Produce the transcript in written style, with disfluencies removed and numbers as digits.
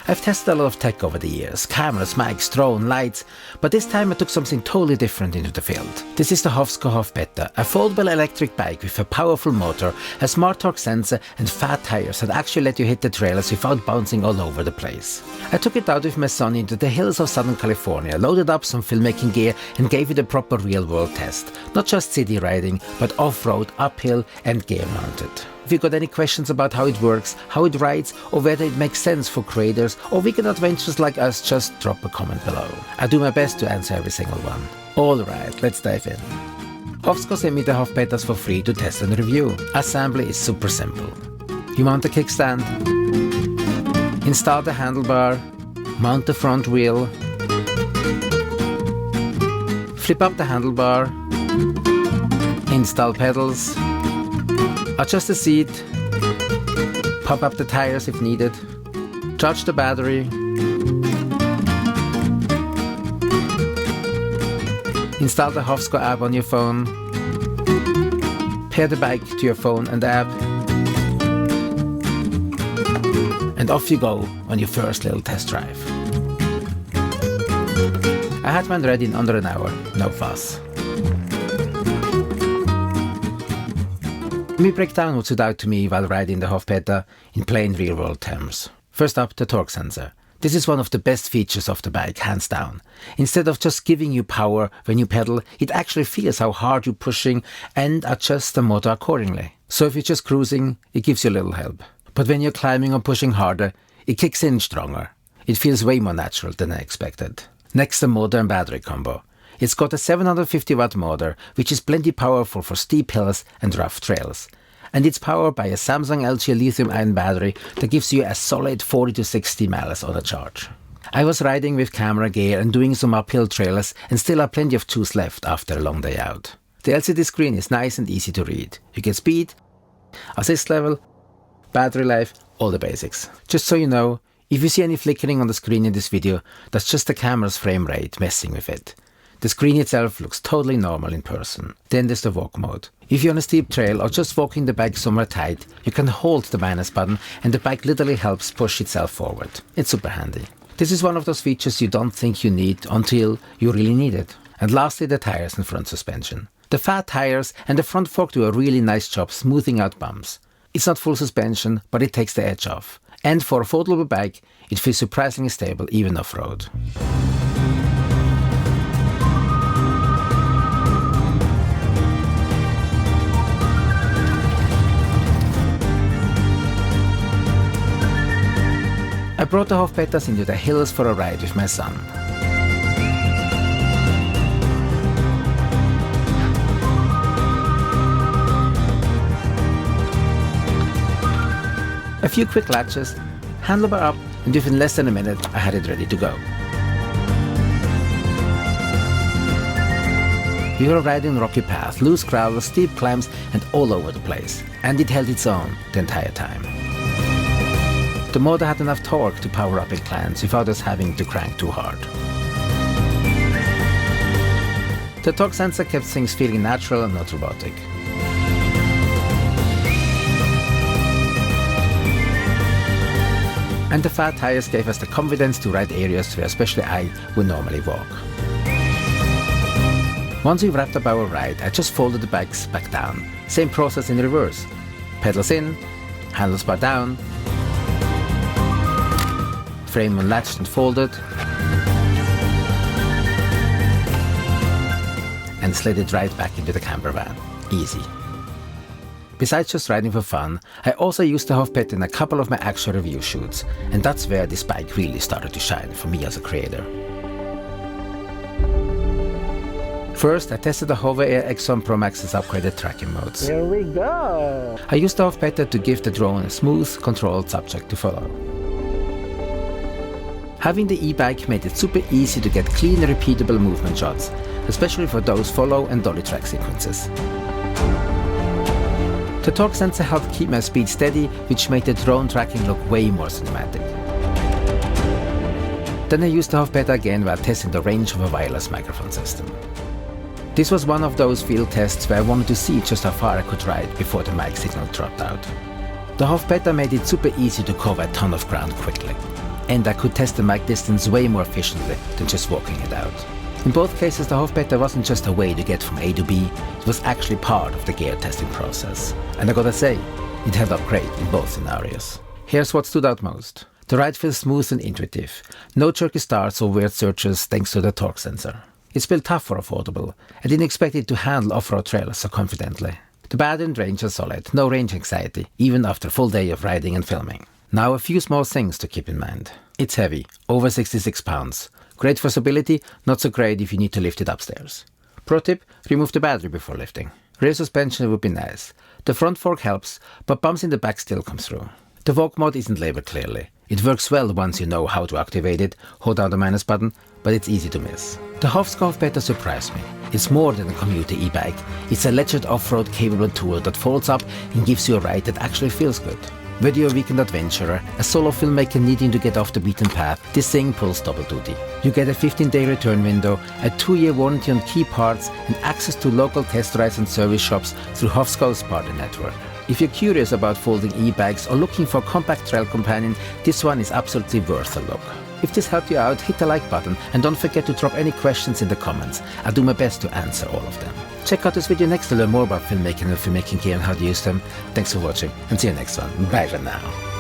I've tested a lot of tech over the years, cameras, mics, drone, lights, but this time I took something totally different into the field. This is the Hovsco HovBeta, a foldable electric bike with a powerful motor, a smart torque sensor and fat tires that actually let you hit the trailers without bouncing all over the place. I took it out with my son into the hills of Southern California, loaded up some filmmaking gear and gave it a proper real-world test. Not just city riding, but off-road, uphill and gear-mounted. If you got any questions about how it works, how it rides, or whether it makes sense for creators or weekend adventurers like us, just drop a comment below. I do my best to answer every single one. Alright, let's dive in. Hovsco sent me the HovBetas for free to test and review. Assembly is super simple. You mount the kickstand, install the handlebar, mount the front wheel, flip up the handlebar, install pedals, adjust the seat, pop up the tires if needed, charge the battery, install the Hovsco app on your phone, pair the bike to your phone and app, and off you go on your first little test drive. I had mine ready in under an hour, no fuss. Let me break down what stood out to me while riding the HovBeta in plain real-world terms. First up, the torque sensor. This is one of the best features of the bike, hands down. Instead of just giving you power when you pedal, it actually feels how hard you're pushing and adjusts the motor accordingly. So if you're just cruising, it gives you a little help. But when you're climbing or pushing harder, it kicks in stronger. It feels way more natural than I expected. Next, the motor and battery combo. It's got a 750 watt motor, which is plenty powerful for steep hills and rough trails. And it's powered by a Samsung LG lithium-ion battery that gives you a solid 40 to 60 miles on a charge. I was riding with camera gear and doing some uphill trails and still have plenty of juice left after a long day out. The LCD screen is nice and easy to read. You get speed, assist level, battery life, all the basics. Just so you know, if you see any flickering on the screen in this video, that's just the camera's frame rate messing with it. The screen itself looks totally normal in person. Then there's the walk mode. If you're on a steep trail or just walking the bike somewhere tight, you can hold the minus button and the bike literally helps push itself forward. It's super handy. This is one of those features you don't think you need until you really need it. And lastly, the tires and front suspension. The fat tires and the front fork do a really nice job smoothing out bumps. It's not full suspension, but it takes the edge off. And for a foldable bike, it feels surprisingly stable even off-road. I brought the HovBetas into the hills for a ride with my son. A few quick latches, handlebar up, and within less than a minute I had it ready to go. We were riding on rocky paths, loose gravel, steep climbs and all over the place. And it held its own the entire time. The motor had enough torque to power up inclines without us having to crank too hard. The torque sensor kept things feeling natural and not robotic. And the fat tires gave us the confidence to ride areas where especially I would normally walk. Once we wrapped up our ride, I just folded the bikes back down. Same process in reverse. Pedals in, handles bar down, frame unlatched and folded, and slid it right back into the camper van. Easy. Besides just riding for fun, I also used the HovBeta in a couple of my actual review shoots, and that's where this bike really started to shine for me as a creator. First, I tested the Hover Air X1 Pro Max's upgraded tracking modes. Here we go! I used the HovBeta to give the drone a smooth, controlled subject to follow. Having the e-bike made it super easy to get clean, repeatable movement shots, especially for those follow and dolly track sequences. The torque sensor helped keep my speed steady, which made the drone tracking look way more cinematic. Then I used the HovBeta again while testing the range of a wireless microphone system. This was one of those field tests where I wanted to see just how far I could ride before the mic signal dropped out. The HovBeta made it super easy to cover a ton of ground quickly. and I could test the mic distance way more efficiently than just walking it out. In both cases, the HovBeta wasn't just a way to get from A to B, it was actually part of the gear testing process. And I gotta say, it held up great in both scenarios. Here's what stood out most. The ride feels smooth and intuitive. No jerky starts or weird surges thanks to the torque sensor. It's built tough for a foldable. I didn't expect it to handle off-road trails so confidently. The battery and range are solid, no range anxiety, even after a full day of riding and filming. Now a few small things to keep in mind. It's heavy, over 66 pounds. Great for stability, not so great if you need to lift it upstairs. Pro tip, remove the battery before lifting. Rear suspension would be nice. The front fork helps, but bumps in the back still come through. The walk mode isn't labeled clearly. It works well once you know how to activate it, hold down the minus button, but it's easy to miss. The Hovsco HovBeta surprised me. It's more than a commuter e-bike. It's a legit off-road capable tool that folds up and gives you a ride that actually feels good. Whether you're a weekend adventurer, a solo filmmaker needing to get off the beaten path, this thing pulls double duty. You get a 15-day return window, a 2-year warranty on key parts, and access to local test rides and service shops through Hovsco's partner network. If you're curious about folding e-bikes or looking for a compact trail companion, this one is absolutely worth a look. If this helped you out, hit the like button and don't forget to drop any questions in the comments. I'll do my best to answer all of them. Check out this video next to learn more about filmmaking and filmmaking gear and how to use them. Thanks for watching and see you next one. Bye for now.